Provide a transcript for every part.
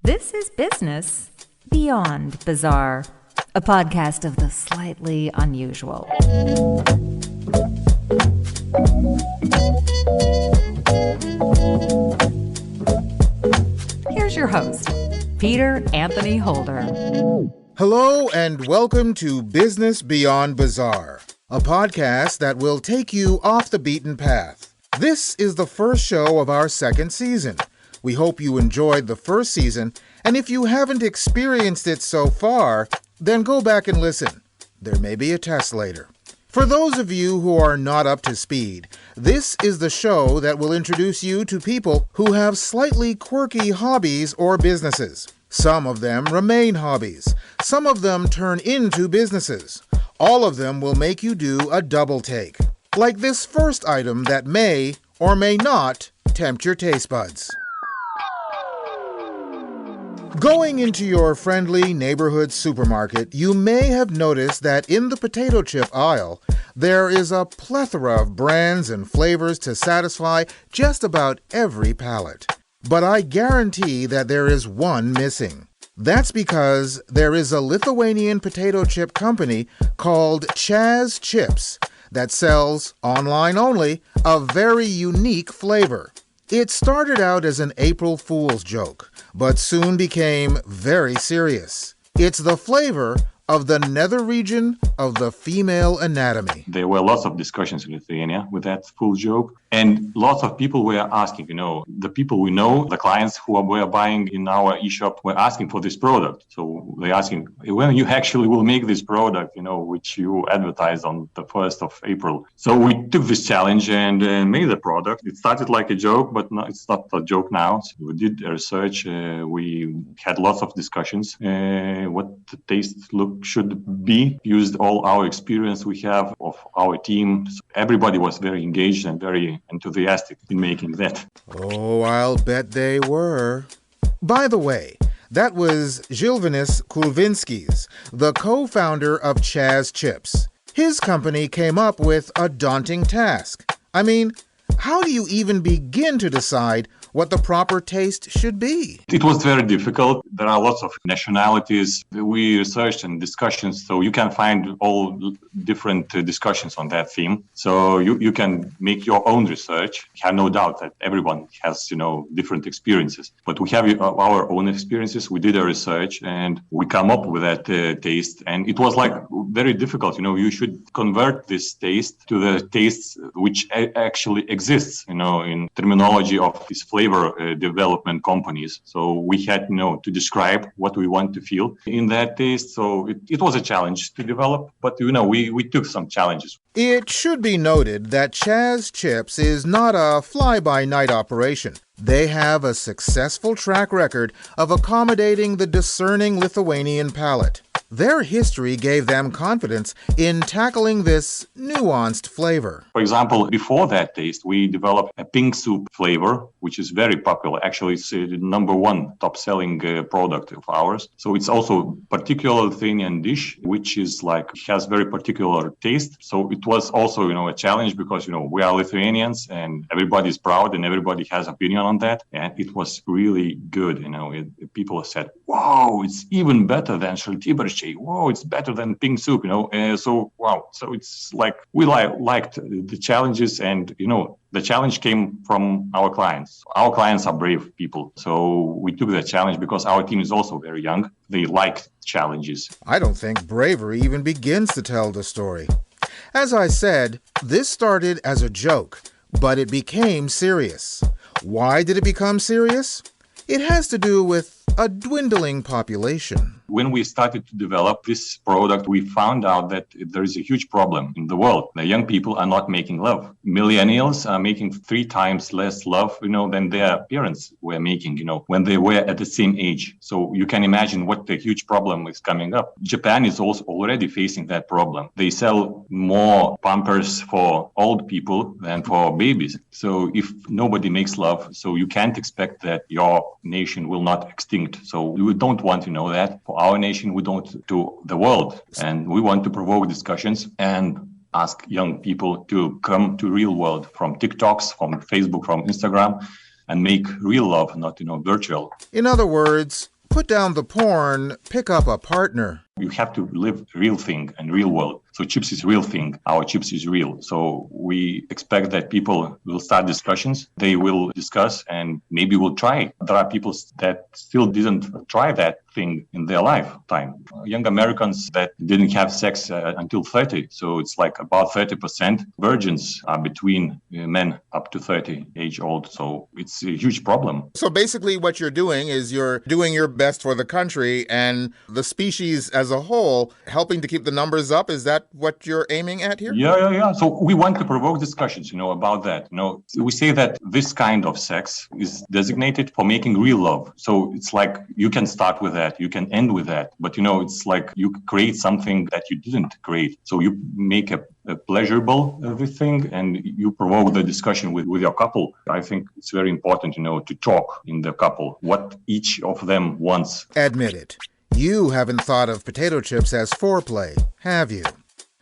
This is Business Beyond Bizarre, a podcast of the slightly unusual. Here's your host, Peter Anthony Holder. Hello and welcome to Business Beyond Bizarre, a podcast that will take you off the beaten path. This is the first show of our second season. We hope you enjoyed the first season, and if you haven't experienced it so far, then go back and listen. There may be a test later. For those of you who are not up to speed, this is the show that will introduce you to people who have slightly quirky hobbies or businesses. Some of them remain hobbies. Some of them turn into businesses. All of them will make you do a double take. Like this first item that may or may not tempt your taste buds. Going into your friendly neighborhood supermarket, you may have noticed that in the potato chip aisle, there is a plethora of brands and flavors to satisfy just about every palate. But I guarantee that there is one missing. That's because there is a Lithuanian potato chip company called Chazz Chips that sells, online only, a very unique flavor. It started out as an April Fool's joke, but soon became very serious. It's the flavor of the nether region of the female anatomy. There were lots of discussions in Lithuania with that full joke. And lots of people were asking, the people we know, the clients who were buying in our e-shop were asking for this product. So they're asking, when you actually will make this product, which you advertised on the 1st of April. So we took this challenge and made the product. It started like a joke, but no, it's not a joke now. So we did research. We had lots of discussions. What the taste look should be. Used all our experience we have of our team. So everybody was very engaged and very enthusiastic in making that. Oh, I'll bet they were. By the way, that was Žilvinas Kulvinskis, the co-founder of Chazz Chips. His company came up with a daunting task. I mean, how do you even begin to decide what the proper taste should be? It was very difficult. There are lots of nationalities. We researched and discussions, so you can find all different discussions on that theme. So you can make your own research. I have no doubt that everyone has, different experiences. But we have our own experiences. We did a research and we come up with that taste. And it was like very difficult. You should convert this taste to the tastes which actually exists, in terminology of this flavor development companies. So we had, to describe what we want to feel in that taste. So it was a challenge to develop, but, we took some challenges. It should be noted that Chazz Chips is not a fly-by-night operation. They have a successful track record of accommodating the discerning Lithuanian palate. Their history gave them confidence in tackling this nuanced flavor. For example, before that taste, we developed a pink soup flavor, which is very popular. Actually, it's the number one top-selling product of ours. So it's also a particular Lithuanian dish, which is has very particular taste. So it was also, a challenge because, we are Lithuanians and everybody's proud and everybody has opinion on that. And it was really good. People said, wow, it's even better than šaltibarščiai. Whoa, it's better than pink soup, So, wow. So it's like we liked the challenges and, the challenge came from our clients. Our clients are brave people. So we took that challenge because our team is also very young. They like challenges. I don't think bravery even begins to tell the story. As I said, this started as a joke, but it became serious. Why did it become serious? It has to do with a dwindling population. When we started to develop this product, we found out that there is a huge problem in the world. The young people are not making love. Millennials are making 3 times less love, than their parents were making, when they were at the same age. So you can imagine what the huge problem is coming up. Japan is also already facing that problem. They sell more Pampers for old people than for babies. So if nobody makes love, so you can't expect that your nation will not extinct. So we don't want that for our nation, we don't to the world. And we want to provoke discussions and ask young people to come to real world from TikToks, from Facebook, from Instagram, and make real love, not, virtual. In other words, Put down the porn, pick up a partner. You have to live real thing and real world. So chips is real thing. Our chips is real. So we expect that people will start discussions. They will discuss and maybe will try. There are people that still didn't try that thing in their lifetime. Young Americans that didn't have sex until 30. So it's like about 30% virgins are between men up to 30 age old. So it's a huge problem. So basically what you're doing is you're doing your best for the country and the species as a whole, helping to keep the numbers up. Is that what you're aiming at here? Yeah. So we want to provoke discussions, about that. We say that this kind of sex is designated for making real love. So it's like you can start with that, you can end with that. But, it's like you create something that you didn't create. So you make a pleasurable thing and you provoke the discussion with your couple. I think it's very important, to talk in the couple, what each of them wants. Admit it. You haven't thought of potato chips as foreplay, have you?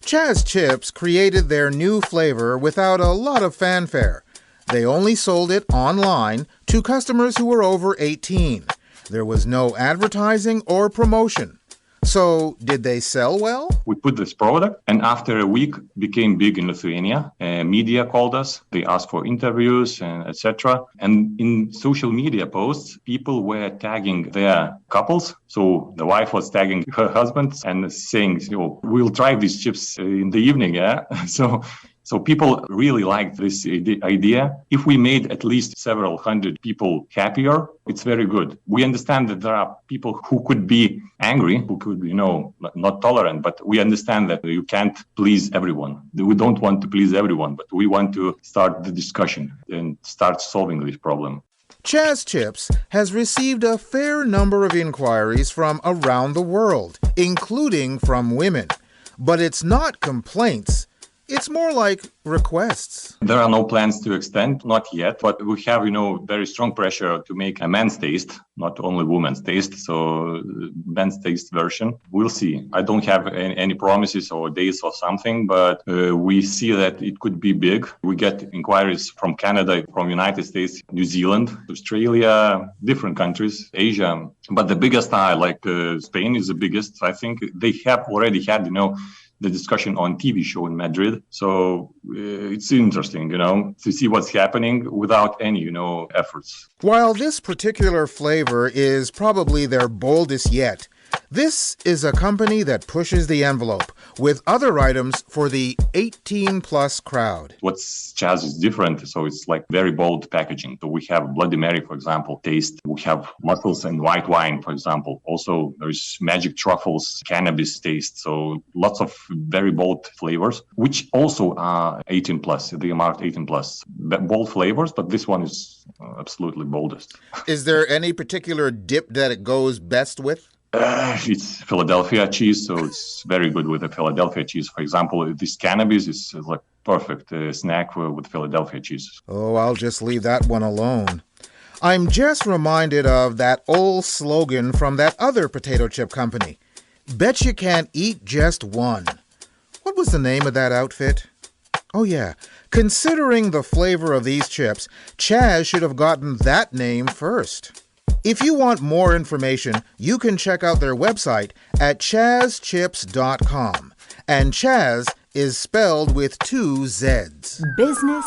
Chazz Chips created their new flavor without a lot of fanfare. They only sold it online to customers who were over 18. There was no advertising or promotion. So, did they sell well? We put this product, and after a week, became big in Lithuania. Media called us. They asked for interviews and etc. And in social media posts, people were tagging their couples. So the wife was tagging her husband and saying, we'll try these chips in the evening, yeah? So people really liked this idea. If we made at least several hundred people happier, it's very good. We understand that there are people who could be angry, who could, not tolerant, but we understand that you can't please everyone. We don't want to please everyone, but we want to start the discussion and start solving this problem. Chazz Chips has received a fair number of inquiries from around the world, including from women. But it's not complaints. It's more like requests. There are no plans to extend, not yet, but we have, very strong pressure to make a man's taste, not only women's taste. So men's taste version, we'll see. I don't have any promises or dates or something, but we see that it could be big. We get inquiries from Canada, from United States, New Zealand, Australia, different countries, Asia. But the biggest are like Spain is the biggest. I think they have already had, the discussion on TV show in Madrid. So it's interesting, to see what's happening without any, efforts. While this particular flavor is probably their boldest yet, this is a company that pushes the envelope with other items for the 18-plus crowd. What's Chazz is different, so it's like very bold packaging. So we have Bloody Mary, for example, taste. We have mussels and white wine, for example. Also, there's magic truffles, cannabis taste. So lots of very bold flavors, which also are 18-plus. They are marked 18-plus. Bold flavors, but this one is absolutely boldest. Is there any particular dip that it goes best with? It's Philadelphia cheese, so it's very good with the Philadelphia cheese. For example, this cannabis is like perfect snack with Philadelphia cheese. Oh, I'll just leave that one alone. I'm just reminded of that old slogan from that other potato chip company. Bet you can't eat just one. What was the name of that outfit? Oh yeah, considering the flavor of these chips, Chazz should have gotten that name first. If you want more information, you can check out their website at chazzchips.com. And Chazz is spelled with 2 Z's. Business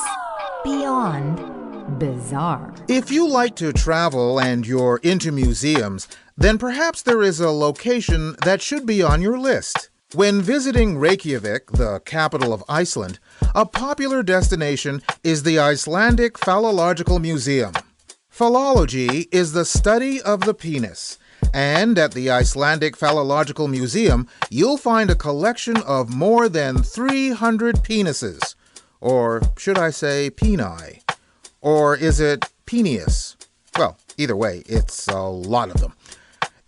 beyond bizarre. If you like to travel and you're into museums, then perhaps there is a location that should be on your list. When visiting Reykjavik, the capital of Iceland, a popular destination is the Icelandic Phallological Museum. Phallology is the study of the penis, and at the Icelandic Phallological Museum, you'll find a collection of more than 300 penises. Or should I say peni? Or is it penis? Well, either way, it's a lot of them.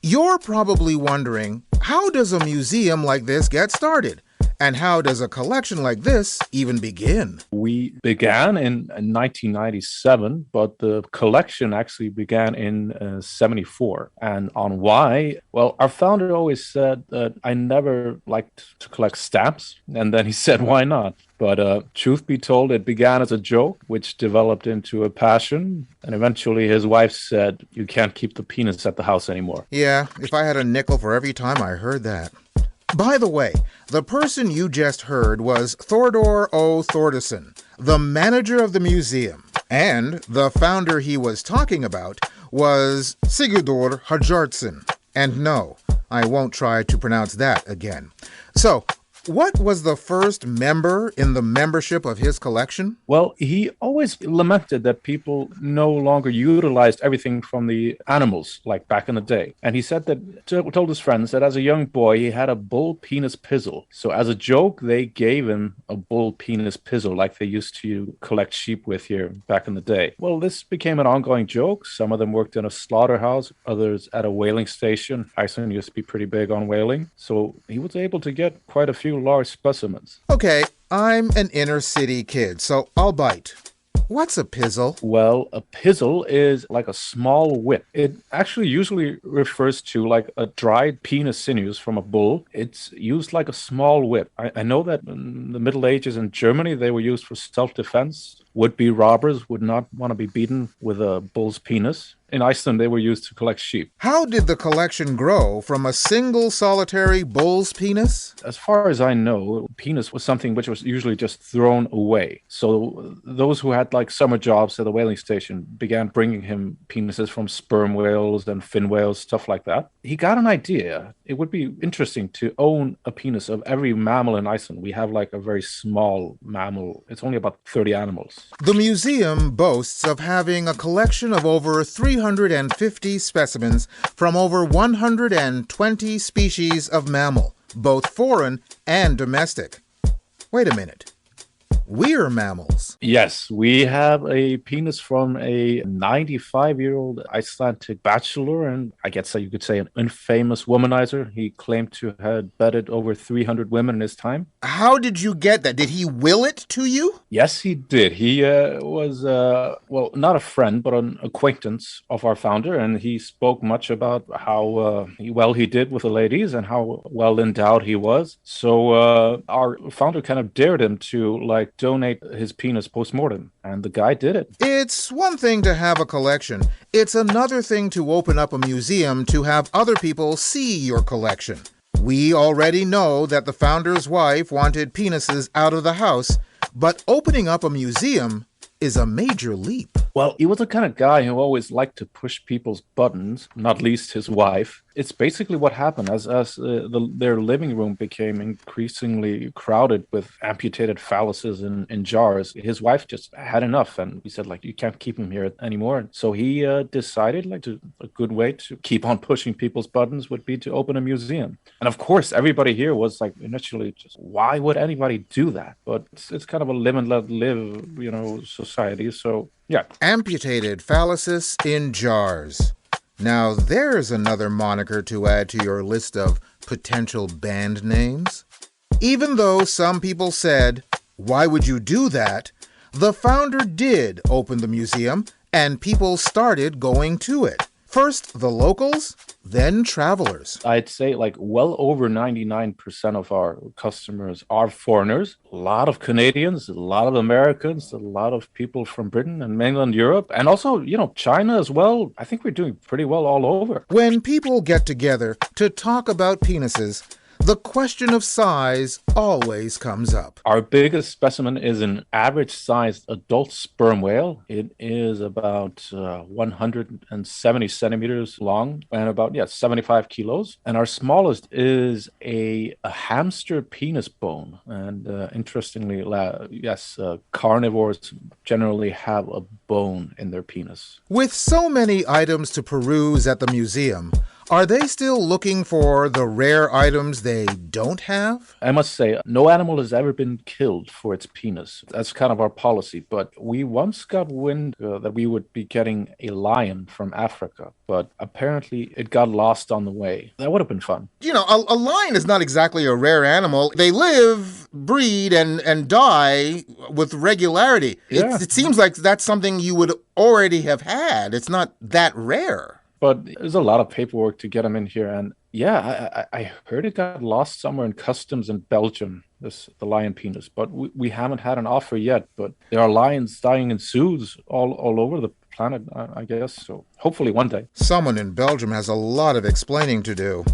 You're probably wondering, how does a museum like this get started? And how does a collection like this even begin? We began in 1997, but the collection actually began in 74. And on why? Well, our founder always said that I never liked to collect stamps. And then he said, why not? But truth be told, it began as a joke, which developed into a passion. And eventually his wife said, you can't keep the penis at the house anymore. Yeah, if I had a nickel for every time I heard that. By the way, the person you just heard was Thordur O. Thordarson, the manager of the museum. And the founder he was talking about was Sigurdur Harjardsson. And no, I won't try to pronounce that again. So, what was the first member in the membership of his collection? Well, he always lamented that people no longer utilized everything from the animals, like back in the day. And he said that, told his friends that as a young boy, he had a bull penis pizzle. So as a joke, they gave him a bull penis pizzle, like they used to collect sheep with here back in the day. Well, this became an ongoing joke. Some of them worked in a slaughterhouse, others at a whaling station. Iceland used to be pretty big on whaling. So he was able to get quite a few large specimens. Okay, I'm an inner city kid, so I'll bite. What's a pizzle? Well, a pizzle is like a small whip. It actually usually refers to like a dried penis sinews from a bull. It's used like a small whip. I know that in the Middle Ages in Germany, they were used for self-defense. Would-be robbers would not want to be beaten with a bull's penis. In Iceland, they were used to collect sheep. How did the collection grow from a single solitary bull's penis? As far as I know, penis was something which was usually just thrown away. So those who had like summer jobs at the whaling station began bringing him penises from sperm whales and fin whales, stuff like that. He got an idea. It would be interesting to own a penis of every mammal in Iceland. We have like a very small mammal. It's only about 30 animals. The museum boasts of having a collection of over 350 specimens from over 120 species of mammal, both foreign and domestic. Wait a minute. We're mammals. Yes, we have a penis from a 95-year-old Icelandic bachelor, and I guess you could say an infamous womanizer. He claimed to have bedded over 300 women in his time. How did you get that? Did he will it to you? Yes, he did. He was, well, not a friend, but an acquaintance of our founder, and he spoke much about how well he did with the ladies and how well endowed he was. So our founder kind of dared him to, like, donate his penis post-mortem, and the guy did it. It's one thing to have a collection. It's another thing to open up a museum to have other people see your collection. We already know that the founder's wife wanted penises out of the house, but opening up a museum is a major leap. Well, he was the kind of guy who always liked to push people's buttons, not least his wife. It's basically what happened as their living room became increasingly crowded with amputated phalluses in jars. His wife just had enough, and he said, like, you can't keep him here anymore. So he decided, like, a good way to keep on pushing people's buttons would be to open a museum. And of course, everybody here was like, initially, just why would anybody do that? But it's kind of a live and let live, society. So yeah. Amputated phalluses in jars. Now there's another moniker to add to your list of potential band names. Even though some people said, why would you do that? The founder did open the museum, and people started going to it. First the locals, then travelers. I'd say like well over 99% of our customers are foreigners. A lot of Canadians, a lot of Americans, a lot of people from Britain and mainland Europe, and also, China as well. I think we're doing pretty well all over. When people get together to talk about penises, the question of size always comes up. Our biggest specimen is an average-sized adult sperm whale. It is about 170 centimeters long and about 75 kilos. And our smallest is a hamster penis bone. And interestingly, carnivores generally have a bone in their penis. With so many items to peruse at the museum, are they still looking for the rare items they don't have? I must say, no animal has ever been killed for its penis. That's kind of our policy. But we once got wind that we would be getting a lion from Africa. But apparently it got lost on the way. That would have been fun. A lion is not exactly a rare animal. They live, breed, and die with regularity. Yeah. It seems like that's something you would already have had. It's not that rare. But there's a lot of paperwork to get them in here. And I heard it got lost somewhere in customs in Belgium. the lion penis. But we haven't had an offer yet. But there are lions dying in zoos all over the planet, I guess. So hopefully one day. Someone in Belgium has a lot of explaining to do.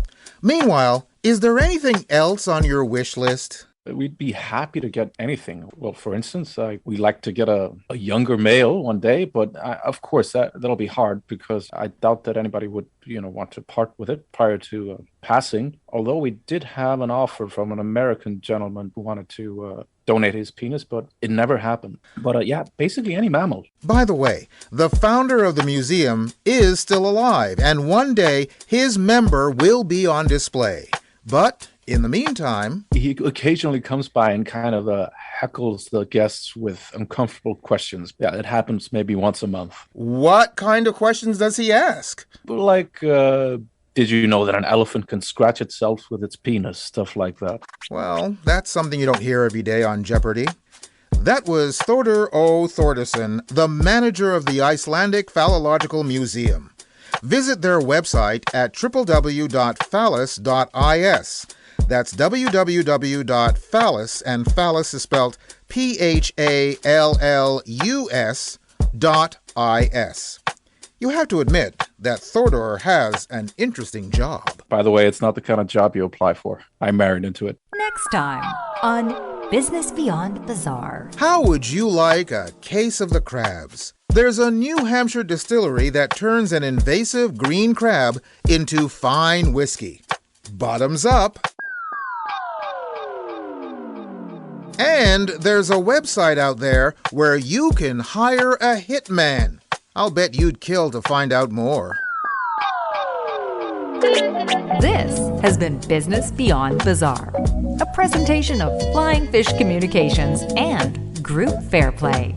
Meanwhile, is there anything else on your wish list? We'd be happy to get anything. Well, for instance, we like to get a younger male one day, but of course that'll be hard because I doubt that anybody would, want to part with it prior to passing. Although we did have an offer from an American gentleman who wanted to donate his penis, but it never happened. But yeah, basically any mammal. By the way, the founder of the museum is still alive, and one day his member will be on display. But in the meantime, he occasionally comes by and kind of heckles the guests with uncomfortable questions. Yeah, it happens maybe once a month. What kind of questions does he ask? Like, did you know that an elephant can scratch itself with its penis? Stuff like that. Well, that's something you don't hear every day on Jeopardy! That was Thordur O. Thordarson, the manager of the Icelandic Phallological Museum. Visit their website at www.phallus.is. That's www.phallus, and phallus is spelled PHALLUS.is. You have to admit that Thordur has an interesting job. By the way, it's not the kind of job you apply for. I married into it. Next time on Business Beyond Bazaar. How would you like a case of the crabs? There's a New Hampshire distillery that turns an invasive green crab into fine whiskey. Bottoms up. And there's a website out there where you can hire a hitman. I'll bet you'd kill to find out more. This has been Business Beyond Bazaar, a presentation of Flying Fish Communications and Group Fair Play.